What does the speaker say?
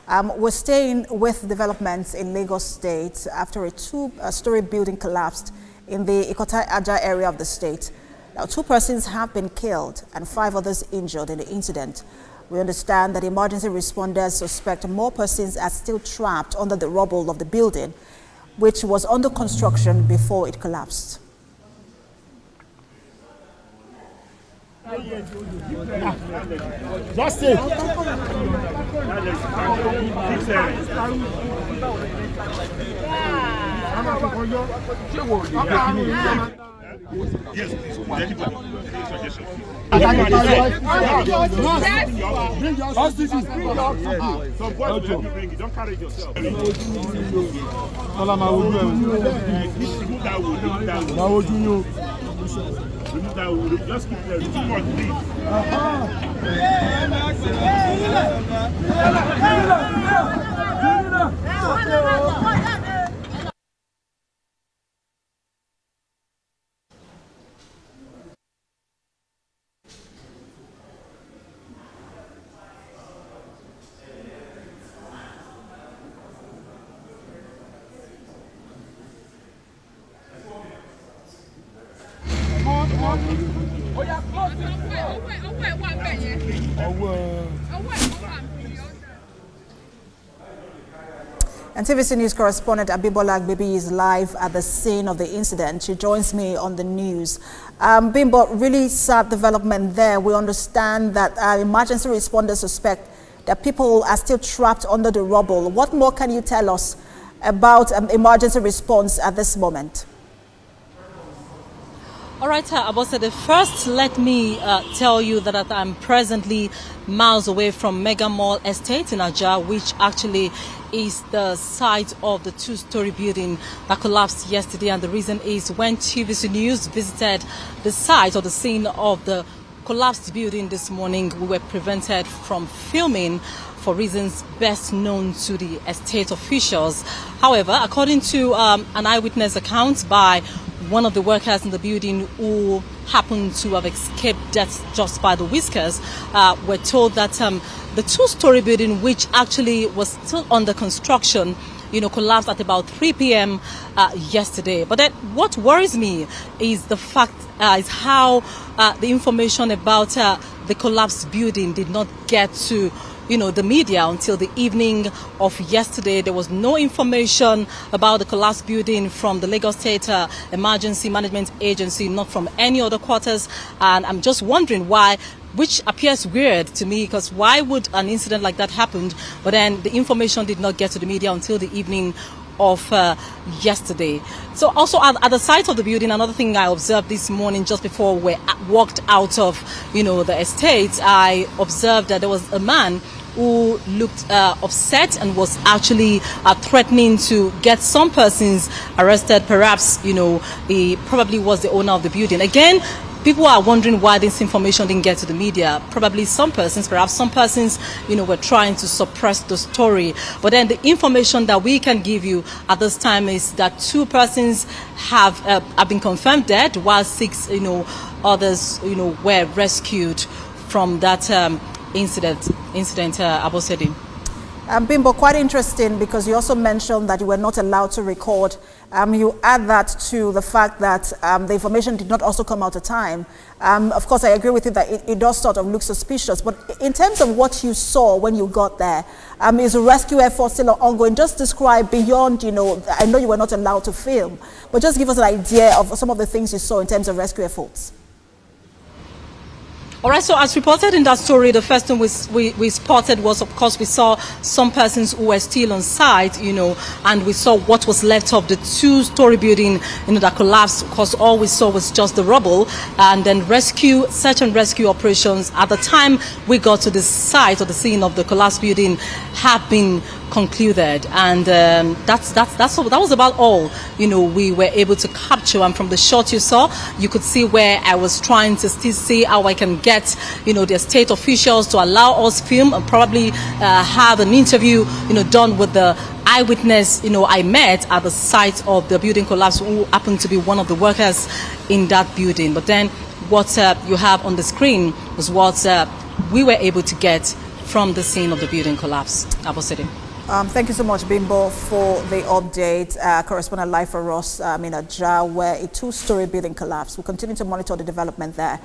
We're staying with developments in Lagos State after a two-story building collapsed in the Ikota Ajah area of the state. Now, 2 persons have been killed and 5 others injured in the incident. We understand that emergency responders suspect more persons are still trapped under the rubble of the building, which was under construction before it collapsed. Just it. Yes, please. Some boys will bring it. Don't carry it yourself. Remove that wood. Just keep the too much, please. And TVC News correspondent Abibola Agbebi is live at the scene of the incident. She joins me on the news. Bimbo, really sad development there. We understand that emergency responders suspect that people are still trapped under the rubble. What more can you tell us about emergency response at this moment? All right, Abosede, first let me tell you that I'm presently miles away from Mega Mall Estate in Ajah, which actually is the site of the 2-story building that collapsed yesterday. And the reason is when TVC News visited the site or the scene of the collapsed building this morning, we were prevented from filming for reasons best known to the estate officials. However, according to an eyewitness account by one of the workers in the building who happened to have escaped death just by the whiskers, were told that the 2-story building, which actually was still under construction, collapsed at about 3 p.m. Yesterday. But then what worries me is the fact is how the information about the collapsed building did not get to the media until the evening of yesterday. There was no information about the collapsed building from the Lagos State Emergency Management Agency, not from any other quarters. And I'm just wondering why, which appears weird to me, because why would an incident like that happen? But then the information did not get to the media until the evening of yesterday. So also at the site of the building, another thing I observed this morning just before we walked out of the estate, I observed that there was a man who looked upset and was actually threatening to get some persons arrested. Perhaps he probably was the owner of the building. Again, people are wondering why this information didn't get to the media. Probably perhaps some persons, were trying to suppress the story. But then the information that we can give you at this time is that 2 persons have been confirmed dead, while 6, others, were rescued from that incident, Abosede. Bimbo, quite interesting, because you also mentioned that you were not allowed to record. You add that to the fact that the information did not also come out at time. Of course, I agree with you that it does sort of look suspicious. But in terms of what you saw when you got there, is the rescue effort still ongoing? Just describe beyond, I know you were not allowed to film, but just give us an idea of some of the things you saw in terms of rescue efforts. All right, so as reported in that story, the first thing we spotted was, of course, we saw some persons who were still on site, and we saw what was left of the 2-story building, that collapsed. Of course, all we saw was just the rubble, and then search and rescue operations at the time we got to the site or the scene of the collapsed building have been concluded, and that was about all we were able to capture. And from the shot you saw, you could see where I was trying to still see how I can get the state officials to allow us film and probably have an interview done with the eyewitness I met at the site of the building collapse, who happened to be one of the workers in that building. But then what you have on the screen was what we were able to get from the scene of the building collapse. Abosede. Thank you so much, Bimbo, for the update. Correspondent live for us in Ajah, where a two-story building collapsed. We'll continue to monitor the development there.